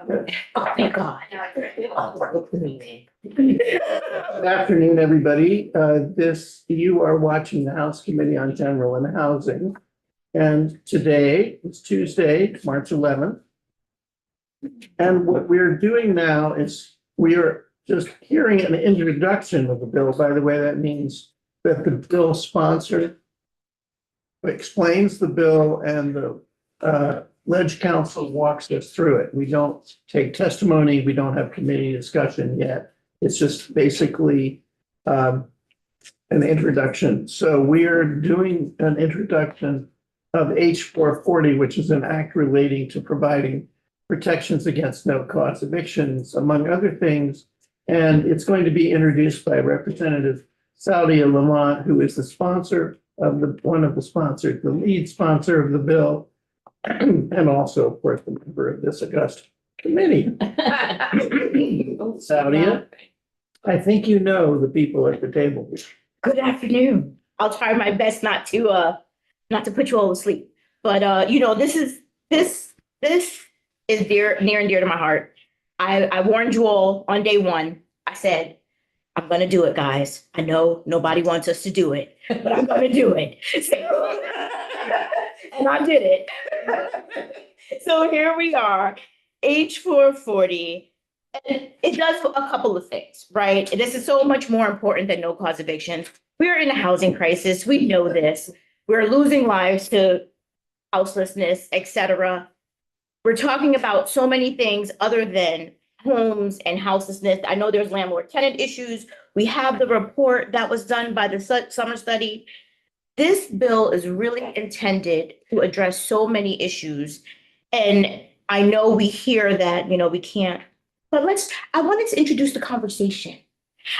Oh, thank God. Good afternoon, everybody. You are watching the House Committee on General and Housing. And today is Tuesday, March 11th. And what we're doing now is we are just hearing an introduction of the bill. By the way, that means that the bill sponsor explains the bill and the Ledge Council walks us through it. We don't take testimony. We don't have committee discussion yet. It's just basically an introduction. So we're doing an introduction of H 440, which is an act relating to providing protections against no-cost evictions, among other things. And it's going to be introduced by Representative Saudia Lamont, who is the sponsor of one of the sponsors, the lead sponsor of the bill, and also, of course, the member of this august committee. Saudia, I think you know the people at the table. Good afternoon. I'll try my best not to put you all to sleep. But this is near and dear to my heart. I warned you all on day one. I said, I'm gonna do it, guys. I know nobody wants us to do it, but I'm gonna do it. And I did it. So here we are, H 440. And it does a couple of things, right? This is so much more important than no-cause eviction. We're in a housing crisis. We know this. We're losing lives to houselessness, et cetera. We're talking about so many things other than homes and houselessness. I know there's landlord-tenant issues. We have the report that was done by the summer study. This bill is really intended to address so many issues. And I know we hear that, we can't, but I wanted to introduce the conversation.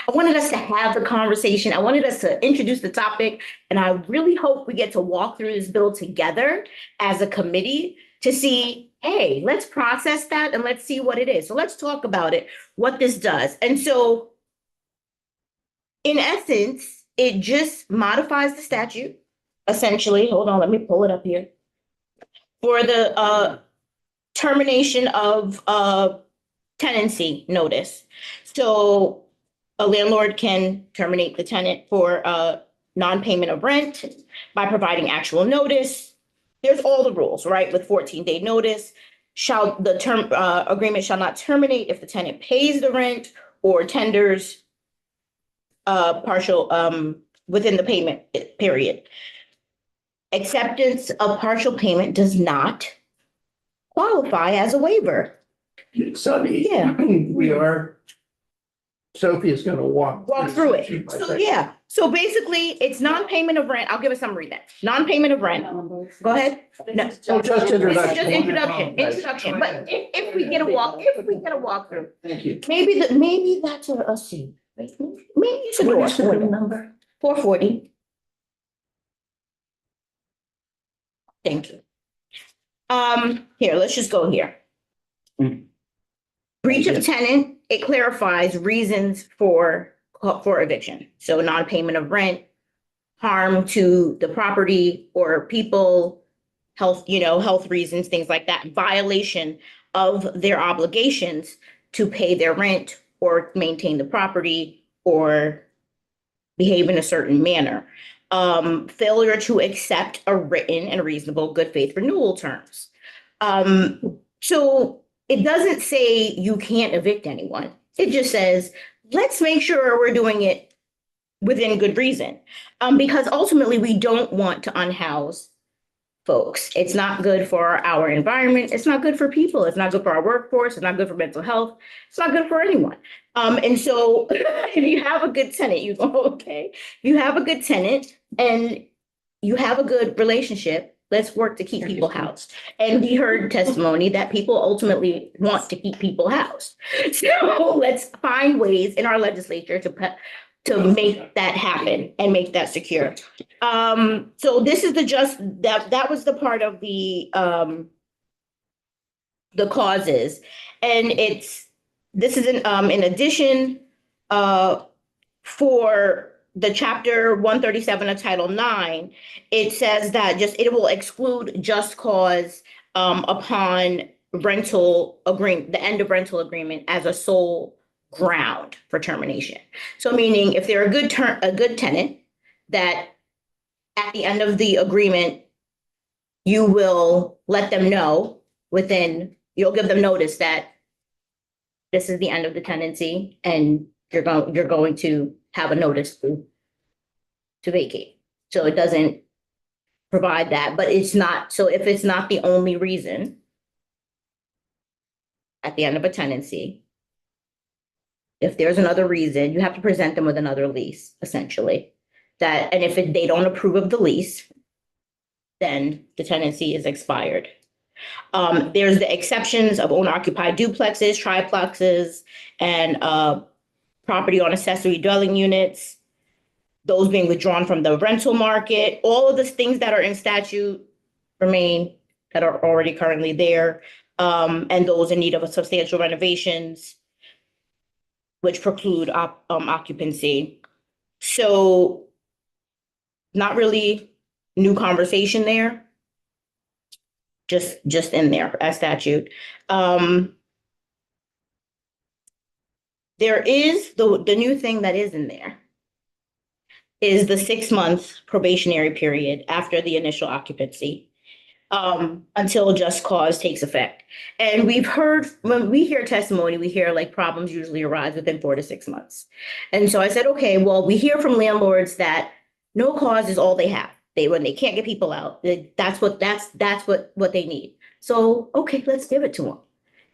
I wanted us to have the conversation. I wanted us to introduce the topic. And I really hope we get to walk through this bill together as a committee to see, hey, let's process that and let's see what it is. So let's talk about it, what this does. And so in essence, it just modifies the statute, essentially. Hold on, let me pull it up here. For the termination of tenancy notice. So a landlord can terminate the tenant for non-payment of rent by providing actual notice. There's all the rules, right? With 14-day notice, the term agreement shall not terminate if the tenant pays the rent or tenders partial within the payment period. Acceptance of partial payment does not qualify as a waiver. Sunny, Sophie is going to walk through it. So basically, it's non-payment of rent. I'll give a summary then. Non-payment of rent. Go ahead. No, So just introduction. Just introduction. But if we get a walkthrough, Thank you. maybe that's a C. Maybe you should What is the go number? 440. Thank you. Here, let's just go here. Breach of tenant, it clarifies reasons for eviction. So non-payment of rent, harm to the property or people, health reasons, things like that, violation of their obligations to pay their rent or maintain the property or behave in a certain manner. Failure to accept a written and reasonable good faith renewal terms. So it doesn't say you can't evict anyone. It just says, let's make sure we're doing it within good reason. Because ultimately we don't want to unhouse folks. It's not good for our environment. It's not good for people. It's not good for our workforce. It's not good for mental health. It's not good for anyone. And so if you have a good tenant, you go, okay, if you have a good tenant and you have a good relationship, let's work to keep people housed. And we heard testimony that people ultimately want to keep people housed. So let's find ways in our legislature to make that happen and make that secure. So this is that was the part of the causes. And this is in addition for the chapter 137 of Title IX, it says that it will exclude just cause upon rental agreement, the end of rental agreement as a sole ground for termination. So meaning if they're a good tenant, that at the end of the agreement, you will let them know you'll give them notice that this is the end of the tenancy and you're going to have a notice to vacate. So it doesn't provide that, but it's not, so if it's not the only reason at the end of a tenancy, if there's another reason, you have to present them with another lease, essentially. And if they don't approve of the lease, then the tenancy is expired. There's the exceptions of owner-occupied duplexes, triplexes, and property on accessory dwelling units, those being withdrawn from the rental market. All of the things that are in statute remain, that are already currently there, and those in need of a substantial renovations, which preclude occupancy. So not really new conversation there. Just in there as statute. There is the new thing that is in there is the 6-month probationary period after the initial occupancy, until just cause takes effect. And we've heard, when we hear testimony, we hear like problems usually arise within 4 to 6 months. And so I said, okay, well, we hear from landlords that no cause is all they have. When they can't get people out, that's what they need. So, okay, let's give it to them.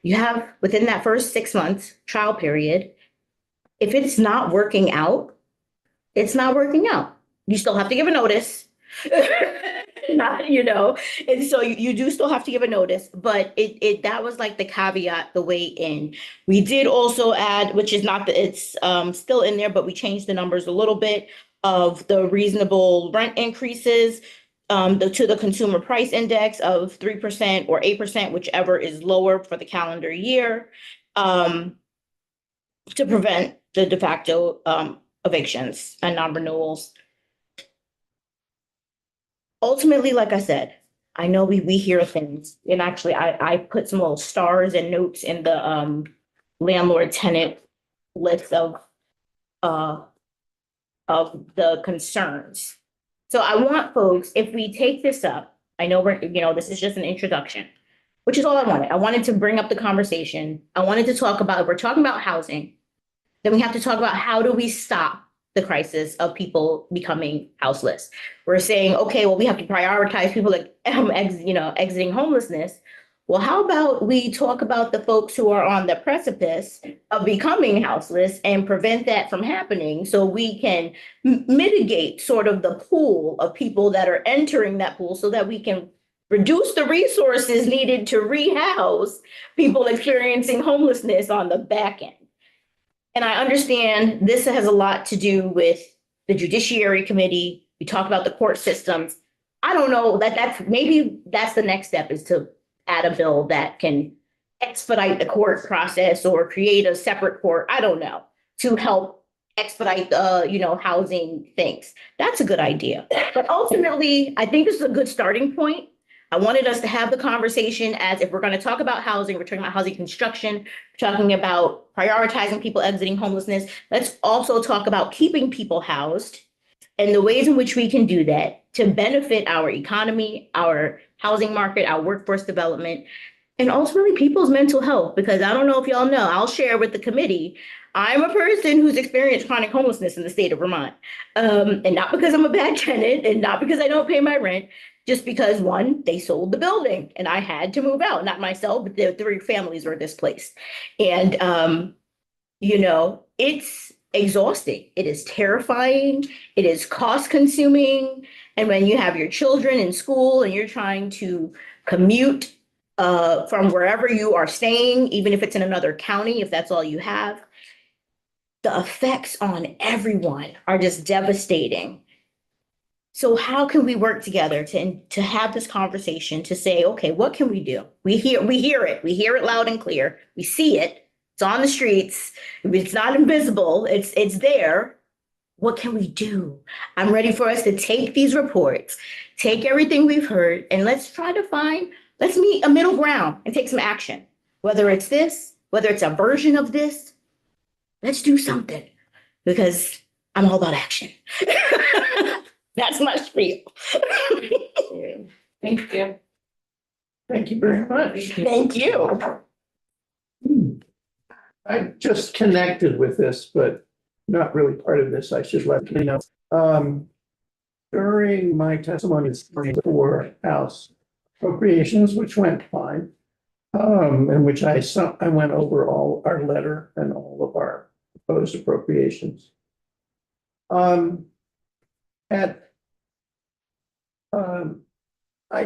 You have within that first 6 months trial period, if it's not working out, it's not working out. You still have to give a notice. Not, and so you do still have to give a notice, but that was like the caveat, the way in. We did also add, which is not it's still in there, but we changed the numbers a little bit of the reasonable rent increases to the consumer price index of 3% or 8%, whichever is lower for the calendar year, to prevent the de facto evictions and non-renewals. Ultimately, like I said, I know we hear things, and actually I put some little stars and notes in the landlord tenant list of the concerns. So I want folks, if we take this up, I know this is just an introduction, which is all I wanted. I wanted to bring up the conversation. I wanted to talk about, if we're talking about housing, then we have to talk about how do we stop the crisis of people becoming houseless. We're saying, okay, well, we have to prioritize people like exiting homelessness. Well, how about we talk about the folks who are on the precipice of becoming houseless and prevent that from happening, so we can mitigate sort of the pool of people that are entering that pool, so that we can reduce the resources needed to rehouse people experiencing homelessness on the back end. And I understand this has a lot to do with the Judiciary Committee. We talk about the court systems. I don't know maybe that's the next step, is to add a bill that can expedite the court process or create a separate court. I don't know, to help expedite the, housing things. That's a good idea. But ultimately, I think this is a good starting point. I wanted us to have the conversation as if we're going to talk about housing, we're talking about housing construction, we're talking about prioritizing people exiting homelessness. Let's also talk about keeping people housed and the ways in which we can do that to benefit our economy, our housing market, our workforce development, and ultimately people's mental health. Because I don't know if y'all know, I'll share with the committee, I'm a person who's experienced chronic homelessness in the state of Vermont. And not because I'm a bad tenant and not because I don't pay my rent, just because, one, they sold the building and I had to move out, not myself, but the 3 families were displaced. And, it's exhausting. It is terrifying. It is cost consuming. And when you have your children in school and you're trying to commute from wherever you are staying, even if it's in another county, if that's all you have, the effects on everyone are just devastating. So how can we work together to have this conversation, to say, okay, what can we do? We hear it loud and clear. We see it. It's on the streets. It's not invisible. It's there. What can we do? I'm ready for us to take these reports, take everything we've heard, and let's try to find Let's meet a middle ground and take some action. Whether it's this, whether it's a version of this, let's do something because I'm all about action. That's my spiel. Thank you. Thank you very much. Thank you. I just connected with this, but not really part of this. I should let you know. During my testimony for House appropriations, which went fine, in which I went over all our letter and all of our proposed appropriations. I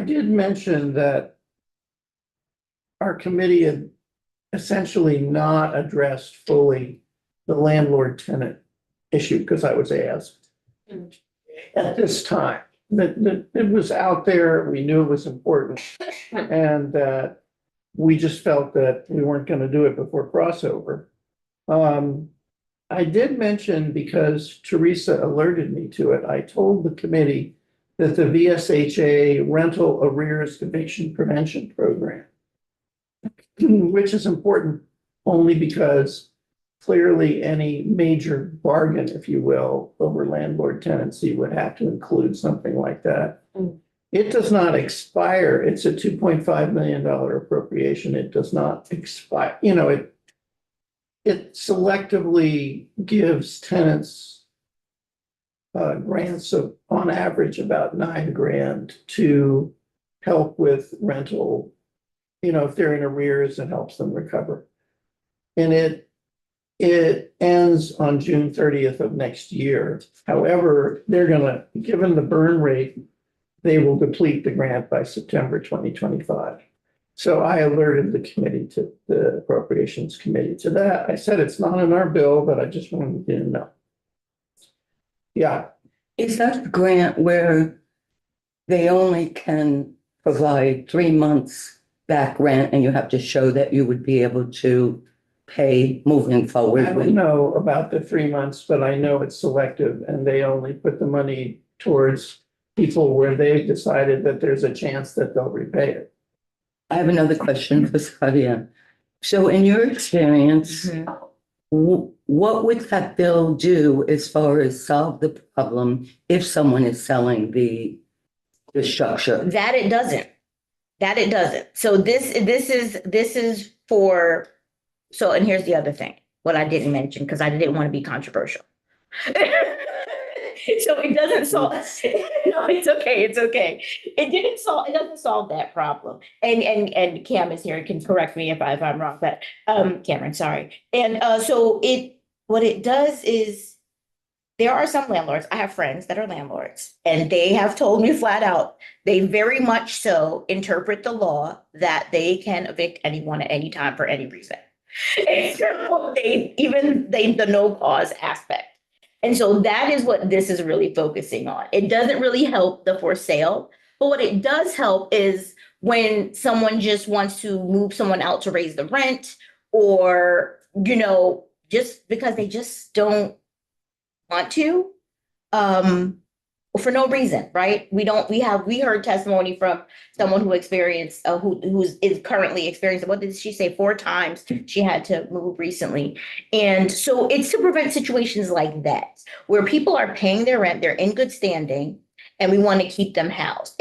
did mention that our committee had essentially not addressed fully the landlord-tenant issue because I was asked at this time. That it was out there, we knew it was important, and that we just felt that we weren't going to do it before crossover. I did mention, because Teresa alerted me to it, I told the committee that the VSHA rental arrears eviction prevention program, which is important only because clearly any major bargain, if you will, over landlord tenancy would have to include something like that. It does not expire. It's a $2.5 million appropriation. It does not expire. You know, it selectively gives tenants grants of, on average, about $9,000 to help with rental. You know, if they're in arrears, it helps them recover. And it ends on June 30th of next year. However, they're gonna, given the burn rate, they will deplete the grant by September 2025. So I alerted the committee to the appropriations committee to that. I said it's not in our bill, but I just wanted you to know. Yeah, Is that a grant where they only can provide 3 months back rent and you have to show that you would be able to pay moving I forward? don't know about the 3 months, but I know it's selective and they only put the money towards people where they decided that there's a chance that they'll repay it. I have another question for Sadia. So in your experience, what would that bill do as far as solve the problem if someone is selling the structure? That it doesn't. So this is for, so, and here's the other thing, what I didn't mention, because I didn't want to be controversial. So it doesn't solve, no, it's okay. It doesn't solve that problem. And Cam is here, can correct me if I'm wrong, but, Cameron, sorry. And, so what it does is, there are some landlords, I have friends that are landlords, and they have told me flat out, they very much so interpret the law that they can evict anyone at any time for any reason. And so the no cause aspect. And so that is what this is really focusing on. It doesn't really help the for sale, but what it does help is when someone just wants to move someone out to raise the rent, or, you know, just because they just don't want to, for no reason, right? We heard testimony from someone who experienced, who is currently experiencing, what did she say, 4 times she had to move recently. And so it's to prevent situations like that, where people are paying their rent, they're in good standing, and we want to keep them housed.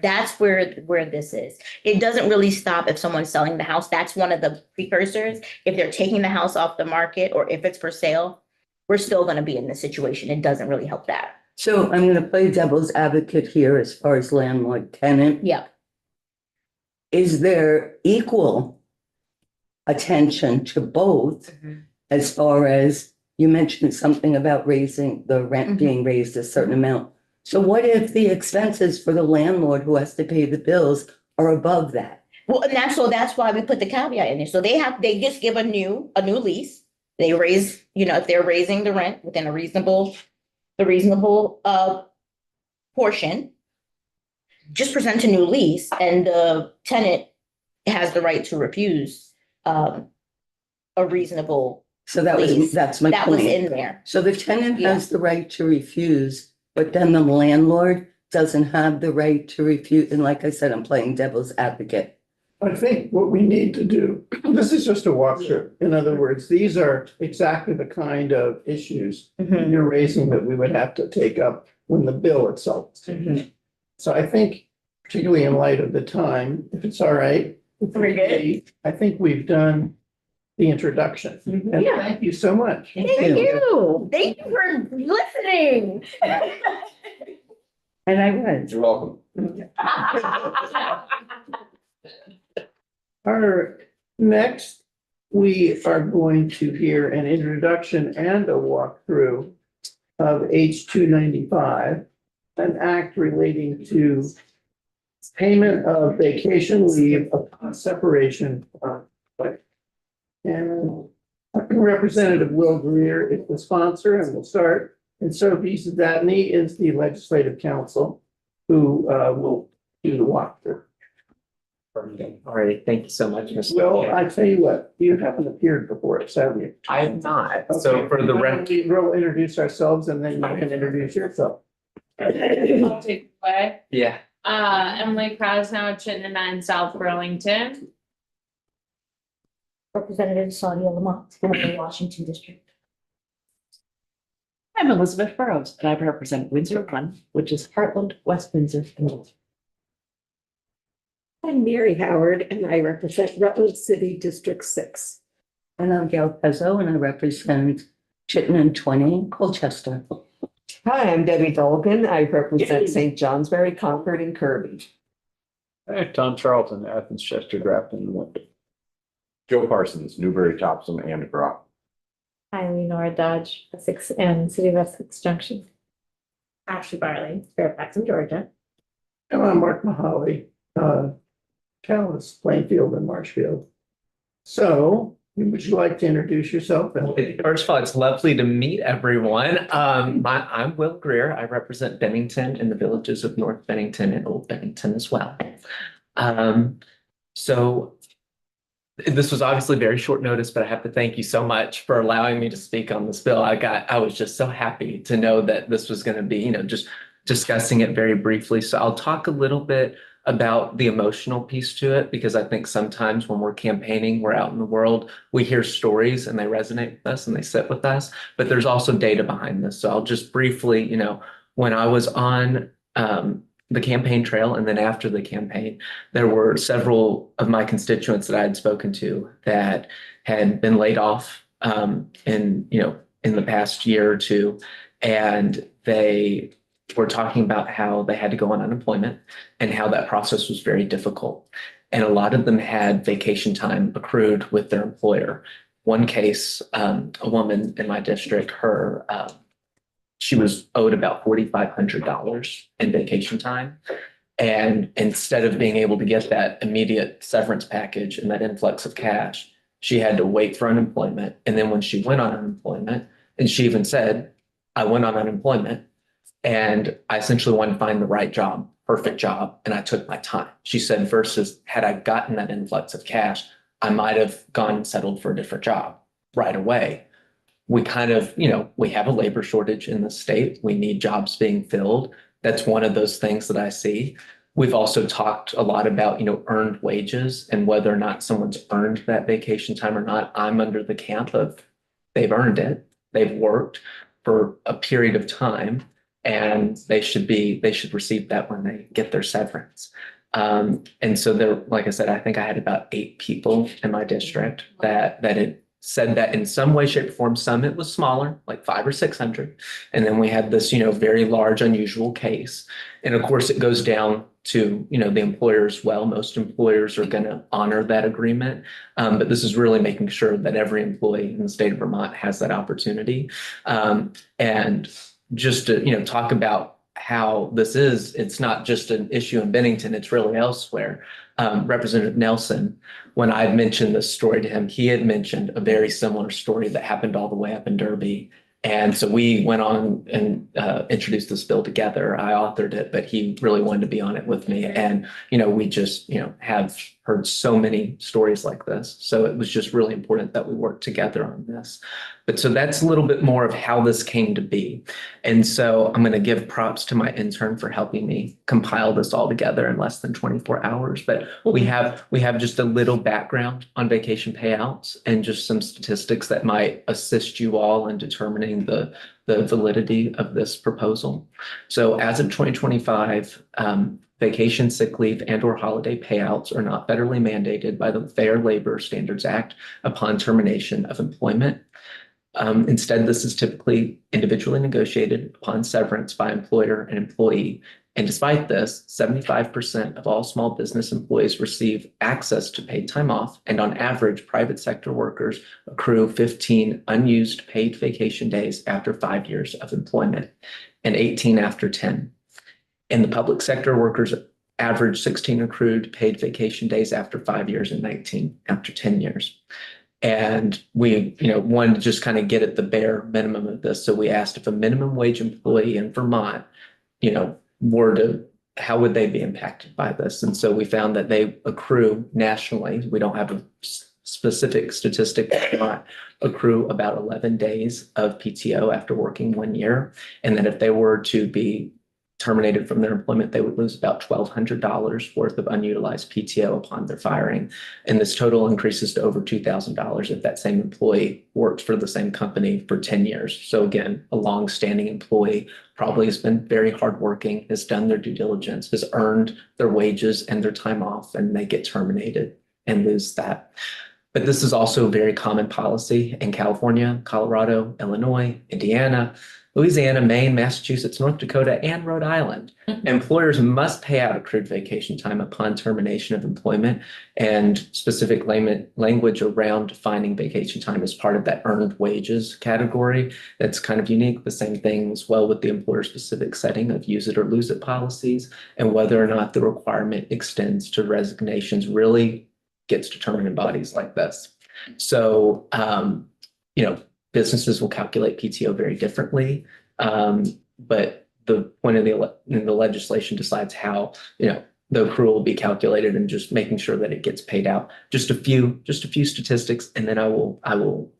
That's where this is. It doesn't really stop if someone's selling the house. That's one of the precursors. If they're taking the house off the market, or if it's for sale, we're still going to be in this situation. It doesn't really help that. So I'm going to play devil's advocate here as far as landlord tenant. Yeah. Is there equal attention to both as far as you mentioned something about raising the rent being raised a certain amount? So what if the expenses for the landlord who has to pay the bills are above that? Well, and that's why we put the caveat in there. So they just give a new lease. They raise, if they're raising the rent within the reasonable portion, just present a new lease, and the tenant has the right to refuse a reasonable. So lease. that's my That was point. in there. So the tenant has the right to refuse, but then the landlord doesn't have the right to refute. And like I said, I'm playing devil's advocate. I think what we need to do, this is just a walkthrough. In other words, these are exactly the kind of issues Mhm. you're raising that we would have to take up when the bill itself is taken. So I think, particularly in light of the time, if it's all right. Very good. I think we've done the introduction. And Yeah. thank you so much. Thank you. Thank you for listening. And I was. You're welcome. Our next, we are going to hear an introduction and a walkthrough of H 295, an act relating to payment of vacation leave upon separation. And Representative Will Greer is the sponsor, and we'll start. And Sophie Zadney is the legislative counsel who will do the walkthrough. All right, thank you so much, Mr. Well, Chair. I tell you what, you haven't appeared before, have you? I have not, so Okay. for the rec, We'll introduce ourselves and then you can introduce yourself. I'll take the way. yeah, Emily Krasnow, Chittenden 9 South Burlington. Representative Sadia Lamont, from the Washington District. I'm Elizabeth Burrows, and I represent Windsor One, which is Heartland, West Windsor, and Milton. I'm Mary Howard and I represent Rutland City District 6. And I'm Gail Pezzo, and I represent Chittenden 20, Colchester. Hi, I'm Debbie Dolgan. I represent St. Johnsbury, Concord, and Kirby. Hey, Tom Charlton, Athens, Chester, Grafton, and Winter. Joe Parsons, Newbury, Topsom, and Brock. Hi, Lenore Dodge, Essex and City of Essex Junction. Ashley Barley, Fairfax, Georgia. And I'm Mark Mahaly, Callis, Plainfield, and Marshfield. So, would you like to introduce yourself? first of all, it's lovely to meet everyone. I'm Will Greer. I represent Bennington and the villages of North Bennington and Old Bennington as well. So this was obviously very short notice, but I have to thank you so much for allowing me to speak on this bill. I was just so happy to know that this was going to be, just discussing it very briefly. So I'll talk a little bit about the emotional piece to it, because I think sometimes when we're campaigning, we're out in the world, we hear stories and they resonate with us and they sit with us, but there's also data behind this. So I'll just briefly, when I was on the campaign trail and then after the campaign, there were several of my constituents that I had spoken to that had been laid off in the past year or two, and they were talking about how they had to go on unemployment and how that process was very difficult. And a lot of them had vacation time accrued with their employer. One case, a woman in my district, she was owed about $4,500 in vacation time. And instead of being able to get that immediate severance package and that influx of cash, she had to wait for unemployment. And then when she went on unemployment, and she even said, I went on unemployment and I essentially wanted to find the right job, perfect job, and I took my time. She said, versus had I gotten that influx of cash, I might have gone and settled for a different job right away. We kind of, we have a labor shortage in the state. We need jobs being filled. That's one of those things that I see. We've also talked a lot about, earned wages and whether or not someone's earned that vacation time or not. I'm under the camp of they've earned it. They've worked for a period of time, and they should receive that when they get their severance. And so there, like I said, I think I had about 8 people in my district that had said that in some way, shape, or form. Some it was smaller, like 500 or 600. And then we had this, very large, unusual case. And of course, it goes down to, the employer as well. Most employers are going to honor that agreement. But this is really making sure that every employee in the state of Vermont has that opportunity. And just to, talk about how it's not just an issue in Bennington, it's really elsewhere. Representative Nelson, when I mentioned this story to him, he had mentioned a very similar story that happened all the way up in Derby. And so we went on and introduced this bill together. I authored it, but he really wanted to be on it with me. And, we just, have heard so many stories like this. So it was just really important that we work together on this. But so that's a little bit more of how this came to be. And so I'm going to give props to my intern for helping me compile this all together in less than 24 hours. But we have just a little background on vacation payouts and just some statistics that might assist you all in determining the validity of this proposal. So as of 2025, vacation, sick leave, and or holiday payouts are not federally mandated by the Fair Labor Standards Act upon termination of employment. Instead, this is typically individually negotiated upon severance by employer and employee. And despite this, 75% of all small business employees receive access to paid time off. And on average, private sector workers accrue 15 unused paid vacation days after 5 years of employment and 18 after 10. In the public sector, workers average 16 accrued paid vacation days after 5 years and 19 after 10 years. And we, wanted to just kind of get at the bare minimum of this. So we asked if a minimum wage employee in Vermont, how would they be impacted by this? And so we found that they accrue nationally. We don't have a specific statistic, but accrue about 11 days of PTO after working 1 year. And then if they were to be terminated from their employment, they would lose about $1,200 worth of unutilized PTO upon their firing. And this total increases to over $2,000 if that same employee worked for the same company for 10 years. So again, a long-standing employee probably has been very hardworking, has done their due diligence, has earned their wages and their time off, and they get terminated and lose that. But this is also a very common policy in California, Colorado, Illinois, Indiana, Louisiana, Maine, Massachusetts, North Dakota, and Rhode Island. Employers must pay out accrued vacation time upon termination of employment, and specific language around defining vacation time as part of that earned wages category. That's kind of unique. The same thing as well with the employer-specific setting of use it or lose it policies, and whether or not the requirement extends to resignations really gets determined in bodies like this. So, businesses will calculate PTO very differently, but the point of the legislation decides how the accrual will be calculated, and just making sure that it gets paid out. Just a few statistics, and then I will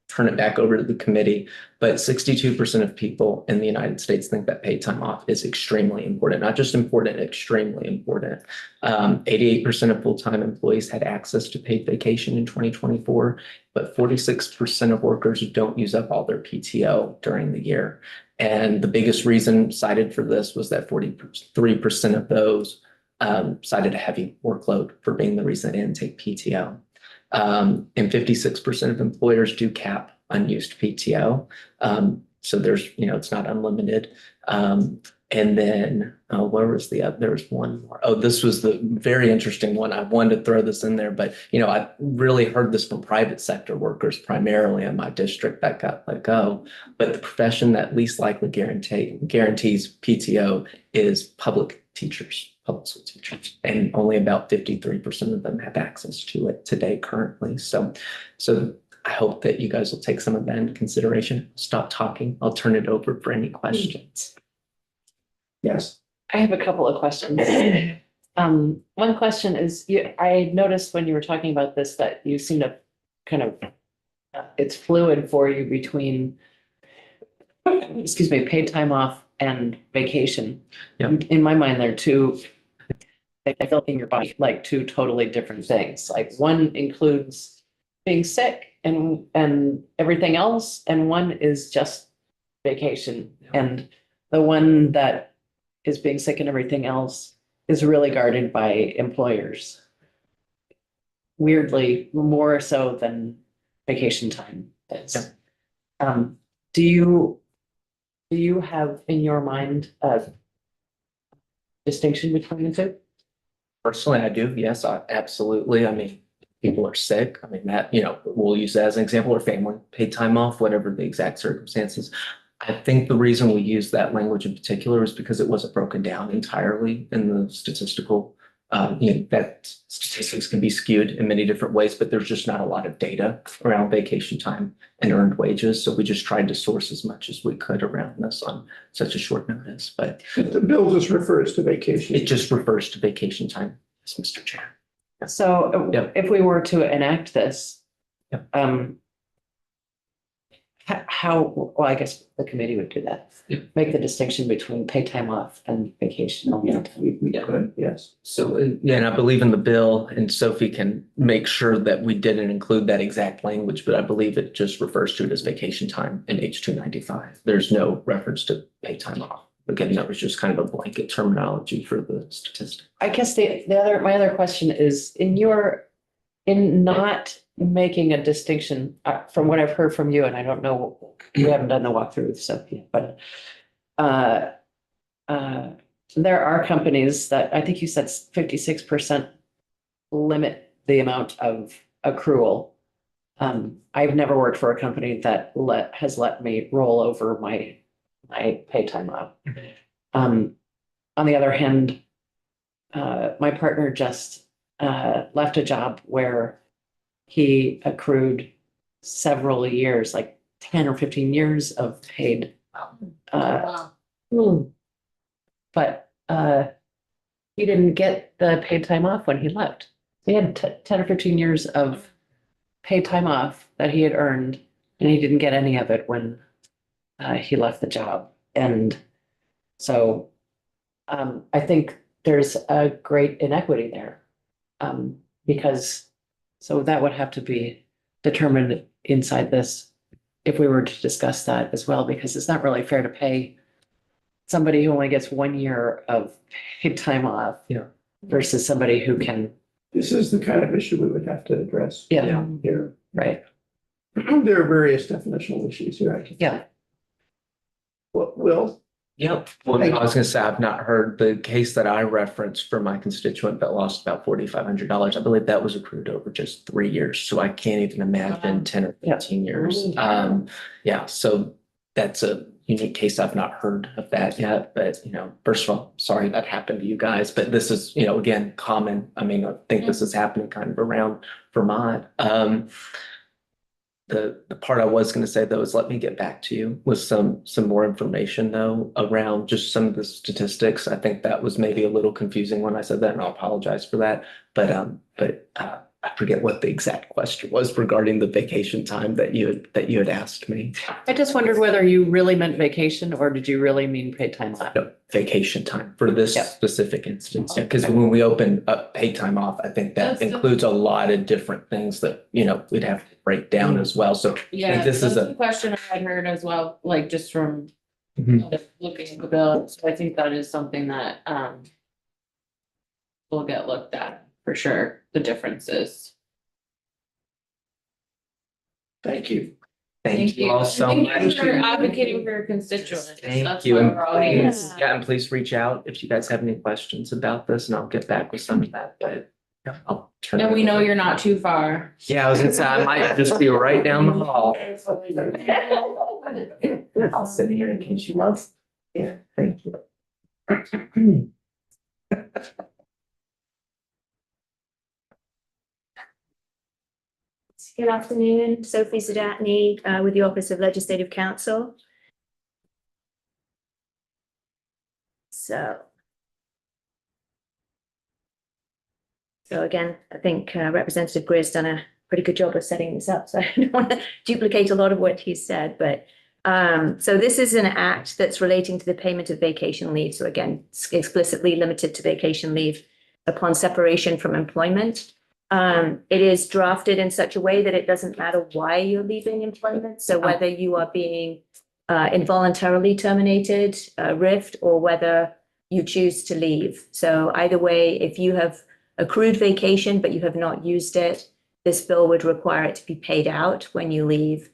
turn it back over to the committee. But 62% of people in the United States think that paid time off is extremely important, not just important, extremely important. 88% of full-time employees had access to paid vacation in 2024, but 46% of workers don't use up all their PTO during the year. And the biggest reason cited for this was that 43% of those cited a heavy workload for being the reason they didn't take PTO. And 56% of employers do cap unused PTO. So there's, it's not unlimited. And then where was the other? There was one more. Oh, this was the very interesting one. I wanted to throw this in there, but I really heard this from private sector workers primarily in my district that got let go. But the profession that least likely guarantees PTO is public teachers. Public school teachers, and only about 53% of them have access to it today currently. So I hope that you guys will take some of that into consideration. Stop talking. I'll turn it over for any questions. Yes. I have a couple of questions. One question is, I noticed when you were talking about this that you seem to kind of, it's fluid for you between, paid time off and vacation. Yeah. In my mind, they're two, they feel in your body like two totally different things. Like one includes being sick and everything else, and one is just vacation. Yeah. And the one that is being sick and everything else is really guarded by employers. Weirdly, more so than vacation time is. Yeah. Do you have in your mind a distinction between the two? Personally, I do. Yes, absolutely. I mean, people are sick. I mean, that, we'll use that as an example, or family paid time off, whatever the exact circumstances. I think the reason we use that language in particular is because it wasn't broken down entirely in the statistical, that statistics can be skewed in many different ways, but there's just not a lot of data around vacation time and earned wages. So we just tried to source as much as we could around this on such a short notice, but The bill just refers to vacation. it just refers to vacation time, yes, Mr. Chair. So Yep. if we were to enact this, Yep. how, well, I guess the committee would do that. Yep. Make the distinction between paid time off and vacation. We could, yes. So, yeah, and I believe in the bill, and Sophie can make sure that we didn't include that exact language, but I believe it just refers to it as vacation time in H295. There's no reference to paid time off. Again, that was just kind of a blanket terminology for the statistic. I guess my other question is, in not making a distinction, from what I've heard from you, and I don't know, we haven't done the walkthrough with Sophie, but there are companies that, I think you said 56% limit the amount of accrual. I've never worked for a company that has let me roll over my pay time off. On the other hand, my partner just left a job where he accrued several years, like 10 or 15 years of paid. Wow. But he didn't get the paid time off when he left. He had 10 or 15 years of paid time off that he had earned, and he didn't get any of it when he left the job. And so I think there's a great inequity there. Because so that would have to be determined inside this if we were to discuss that as well, because it's not really fair to pay somebody who only gets 1 year of paid time off. Yeah. Versus somebody who can, This is the kind of issue we would have to address. Yeah. Here. right, There are various definitional issues here. I can- yeah. Will, Yep. Well, I was gonna say, I've not heard the case that I referenced for my constituent that lost about $4,500. I believe that was accrued over just 3 years. So I can't even imagine 10 or Yeah. 15 years. Yeah, so that's a unique case. I've not heard of that yet, but first of all, sorry that happened to you guys, but this is, again, common. I mean, I think this is happening kind of around Vermont. The part I was going to say though is let me get back to you with some more information though around just some of the statistics. I think that was maybe a little confusing when I said that, and I'll apologize for that. But I forget what the exact question was regarding the vacation time that you had asked me. I just wondered whether you really meant vacation or did you really mean paid time off? No, vacation time for this Yeah. specific instance. Because when we open up paid time off, I think that That's the- includes a lot of different things that, we'd have to break down as well. So Yeah, this is that's a- a question I had heard as well, like just from Mhm. looking at the bill. So I think that is something that will get looked at for sure, the differences. thank you. Thank you all so Thank you much. for advocating for your constituents. Thank That's you. why And we're all here. please, and please reach out if you guys have any questions about this and I'll get back with some of that, but yeah, I'll turn. And it we know over. you're not too far. Yeah, I was gonna say, I might just be right down the hall. I'll sit here in case you want. Yeah, thank you. Good afternoon, Sophie Zadatny with the Office of Legislative Counsel. So again, I think Representative Greer's done a pretty good job of setting this up, so I don't want to duplicate a lot of what he said, but so this is an act that's relating to the payment of vacation leave. So again, it's explicitly limited to vacation leave upon separation from employment. It is drafted in such a way that it doesn't matter why you're leaving employment. So whether you are being involuntarily terminated, RIF'd, or whether you choose to leave. So either way, if you have accrued vacation, but you have not used it, this bill would require it to be paid out when you leave.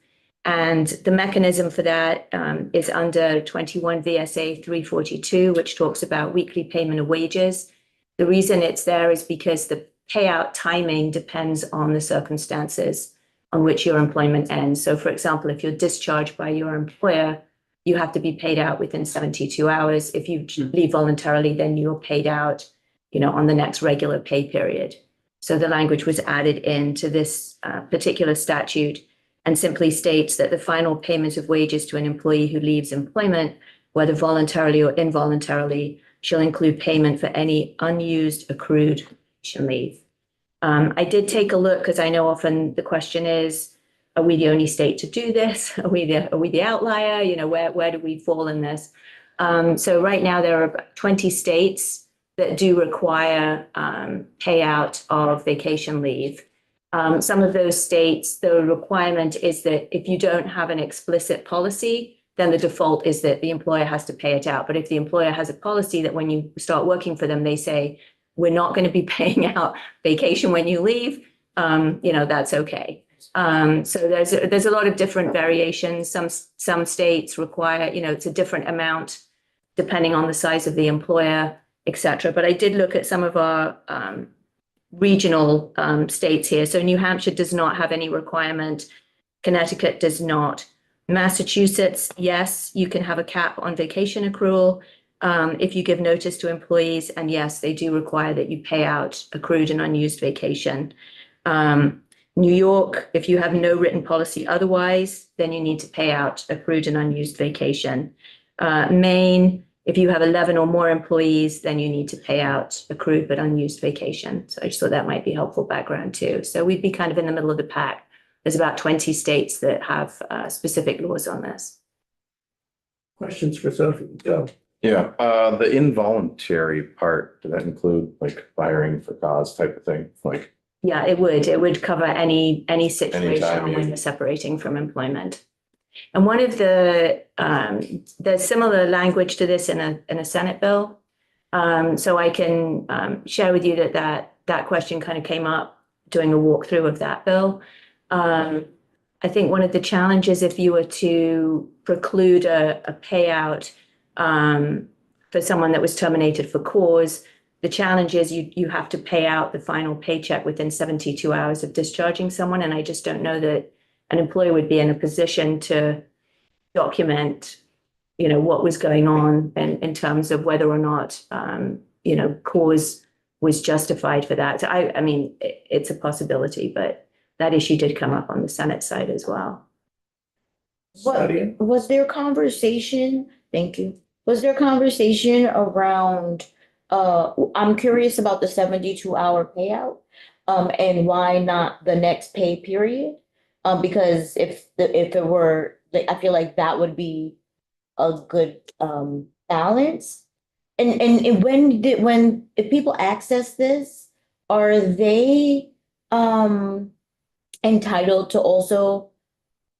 And the mechanism for that is under 21 VSA 342, which talks about weekly payment of wages. The reason it's there is because the payout timing depends on the circumstances on which your employment ends. So for example, if you're discharged by your employer, you have to be paid out within 72 hours. If you leave voluntarily, then you're paid out, on the next regular pay period. So the language was added into this particular statute and simply states that the final payment of wages to an employee who leaves employment, whether voluntarily or involuntarily, shall include payment for any unused accrued leave. I did take a look because I know often the question is, are we the only state to do this? Are we the outlier? You know, where do we fall in this? So right now there are about 20 states that do require payout of vacation leave. Some of those states, the requirement is that if you don't have an explicit policy, then the default is that the employer has to pay it out. But if the employer has a policy that when you start working for them, they say, we're not going to be paying out vacation when you leave, you know, that's okay. So there's a lot of different variations. Some states require, you know, it's a different amount depending on the size of the employer, et cetera. But I did look at some of our regional states here. So New Hampshire does not have any requirement. Connecticut does not. Massachusetts, yes, you can have a cap on vacation accrual if you give notice to employees. And yes, they do require that you pay out accrued and unused vacation. New York, if you have no written policy otherwise, then you need to pay out accrued and unused vacation. Maine, if you have 11 or more employees, then you need to pay out accrued but unused vacation. So I just thought that might be helpful background too. So we'd be kind of in the middle of the pack. There's about 20 states that have specific laws on this. Questions for Sophie? Go. Yeah, the involuntary part, does that include like firing for cause type of thing? Like, Yeah, it would cover any situation Anytime, when yeah. you're separating from employment. And one of the, there's similar language to this in a Senate bill. So I can share with you that question kind of came up doing a walkthrough of that bill. I think one of the challenges, if you were to preclude a payout for someone that was terminated for cause, the challenge is you have to pay out the final paycheck within 72 hours of discharging someone. And I just don't know that an employer would be in a position to document, you know, what was going on and in terms of whether or not, you know, cause was justified for that. So I mean, it's a possibility, but that issue did come up on the Senate side as well. Sadia? Was there conversation? Thank you. Was there conversation around, I'm curious about the 72-hour payout, and why not the next pay period? Because if it were, like, I feel like that would be a good, balance. And if people access this, are they, entitled to also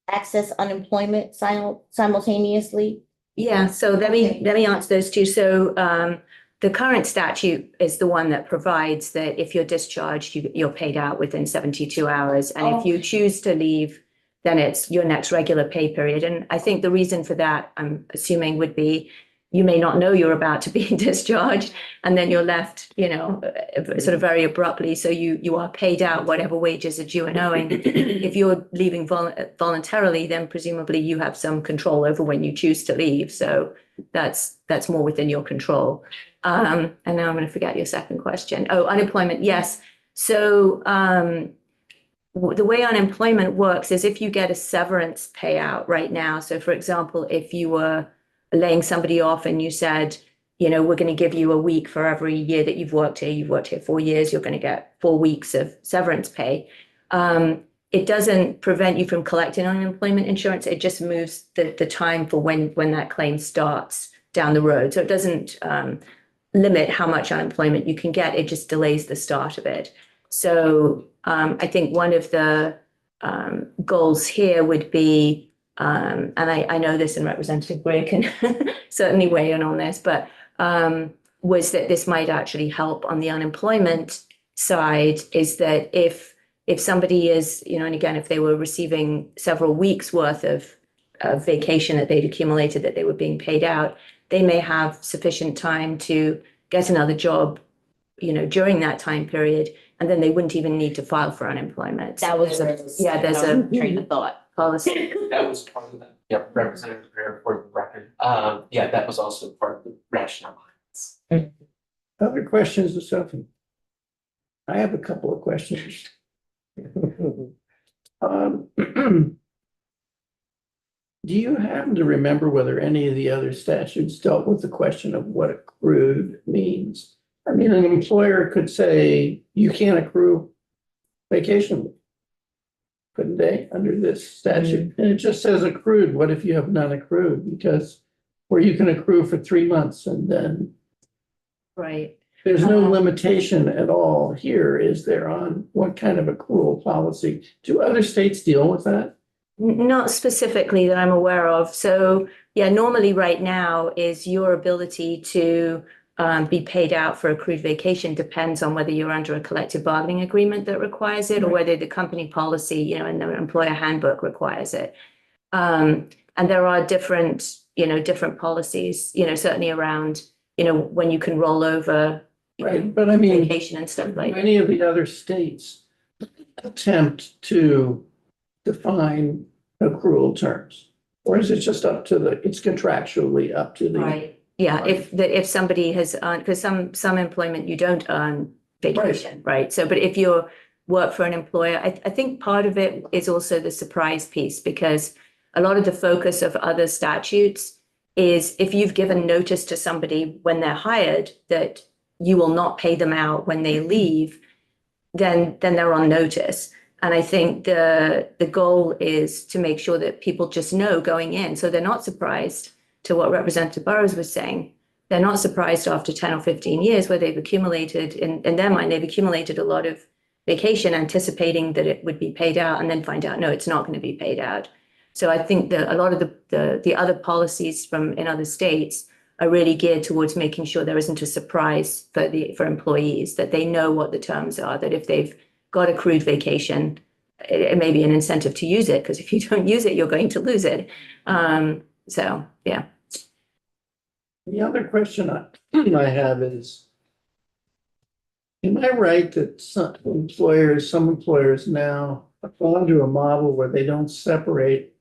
access unemployment simultaneously? Yeah, so let me answer those two. So the current statute is the one that provides that if you're discharged, you're paid out within 72 hours. And if you choose to leave, then it's your next regular pay period. And I think the reason for that, I'm assuming, would be you may not know you're about to be discharged, and then you're left, you know, sort of very abruptly. So you are paid out whatever wages are due and owing. If you're leaving voluntarily, then presumably you have some control over when you choose to leave. So that's more within your control. And now I'm going to forget your second question. Oh, unemployment. Yes. So the way unemployment works is if you get a severance payout right now. So for example, if you were laying somebody off and you said, you know, we're going to give you a week for every year that you've worked here 4 years, you're going to get 4 weeks of severance pay. It doesn't prevent you from collecting unemployment insurance. It just moves the time for when that claim starts down the road. So it doesn't limit how much unemployment you can get. It just delays the start of it. So I think one of the goals here would be, and I know this, and Representative Greer can certainly weigh in on this, but was that this might actually help on the unemployment side, is that if somebody is, you know, and again, if they were receiving several weeks worth of vacation that they'd accumulated that they were being paid out, they may have sufficient time to get another job, you know, during that time period, and then they wouldn't even need to file for unemployment. That was, there's a train of thought policy. That was part of that. Yep, Representative Greer, for the record. Yeah, that was also part of the rationale behind this. Other questions of Sophie? I have a couple of questions. Do you happen to remember whether any of the other statutes dealt with the question of what accrued means? I mean, an employer could say, you can't accrue vacation leave. Couldn't they, under this statute? And it just says accrued. What if you have none accrued? Because, or you can accrue for 3 months and then Right. there's no limitation at all here, is there, on what kind of accrual policy? Do other states deal with that? Not specifically that I'm aware of. So, yeah, normally right now is your ability to be paid out for accrued vacation depends on whether you're under a collective bargaining agreement that requires it or whether the company policy, you know, and the employer handbook requires it. And there are different, you know, different policies, you know, certainly around, you know, when you can roll over you know, Right, but I mean, vacation and stuff like that. many of the other states attempt to define accrual terms. Or is it just up to it's contractually up to the? Right. Yeah, if somebody has, because some employment you don't earn vacation, right? So, but if you work for an employer, I think part of it is also the surprise piece because a lot of the focus of other statutes is if you've given notice to somebody when they're hired that you will not pay them out when they leave, then they're on notice. And I think the goal is to make sure that people just know going in, so they're not surprised to what Representative Burrows was saying. They're not surprised after 10 or 15 years where they've accumulated, in their mind, they've accumulated a lot of vacation anticipating that it would be paid out and then find out, no, it's not going to be paid out. So I think that a lot of the other policies in other states are really geared towards making sure there isn't a surprise for employees, that they know what the terms are, that if they've got accrued vacation, it may be an incentive to use it, because if you don't use it, you're going to lose it. So, yeah. The other question I have is, am I right that some employers now have gone to a model where they don't separate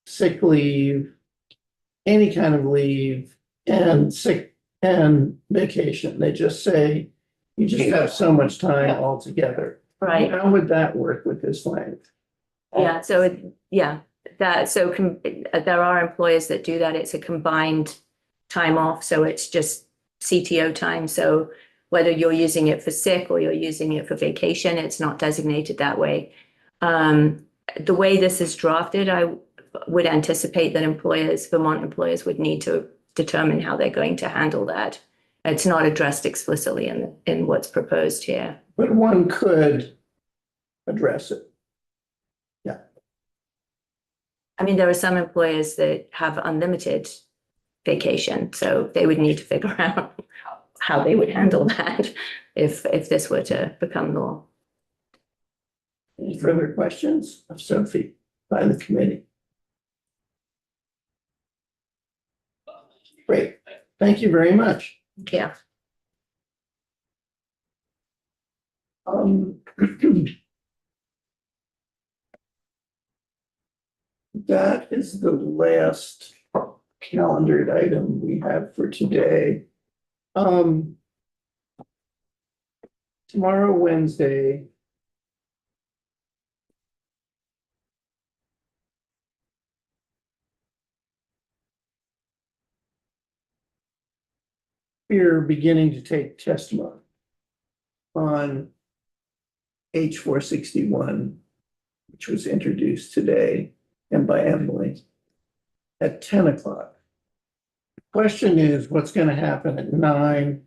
sick leave, any kind of leave, and sick and vacation? They just say, you just have so much time altogether. Right. How would that work with this length? Yeah. So, there are employers that do that. It's a combined time off. So it's just CTO time. So whether you're using it for sick or you're using it for vacation, it's not designated that way. The way this is drafted, I would anticipate that Vermont employers would need to determine how they're going to handle that. It's not addressed explicitly in what's proposed here. But one could address it. Yeah. I mean, there are some employers that have unlimited vacation, so they would need to figure out how they would handle that if this were to become law. Any further questions of Sophie by the committee? Great. Thank you very much. Yeah. That is the last calendared item we have for today. Tomorrow, Wednesday. We're beginning to take testimony on H461, which was introduced today and by Emily at 10 o'clock. The question is, what's going to happen at 9?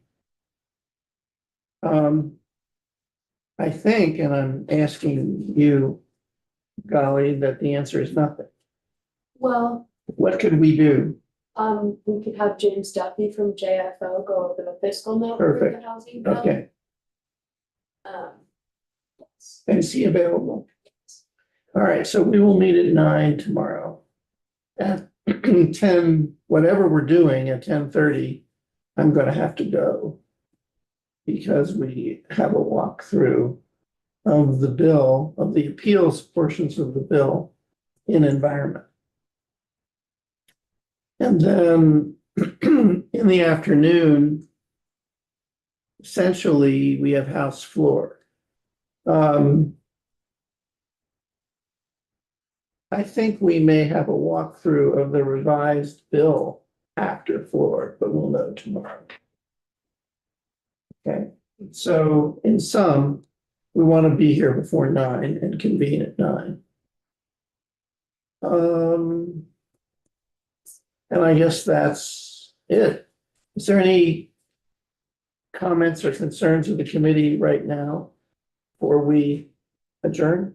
I think, and I'm asking you, Golly, that the answer is nothing. Well, What could we do? we could have James Duffy from JFO go over the fiscal note for Perfect. the housing bill. Okay, Um, is he available? All right, so we will meet at 9 tomorrow. At 10, whatever we're doing at 10:30, I'm gonna have to go. Because we have a walkthrough of the bill, of the appeals portions of the bill in environment. And then in the afternoon, essentially, we have House floor. I think we may have a walkthrough of the revised bill after floor, but we'll know tomorrow. Okay, so in sum, we want to be here before 9 and convene at 9. And I guess that's it. Is there any comments or concerns of the committee right now before we adjourn?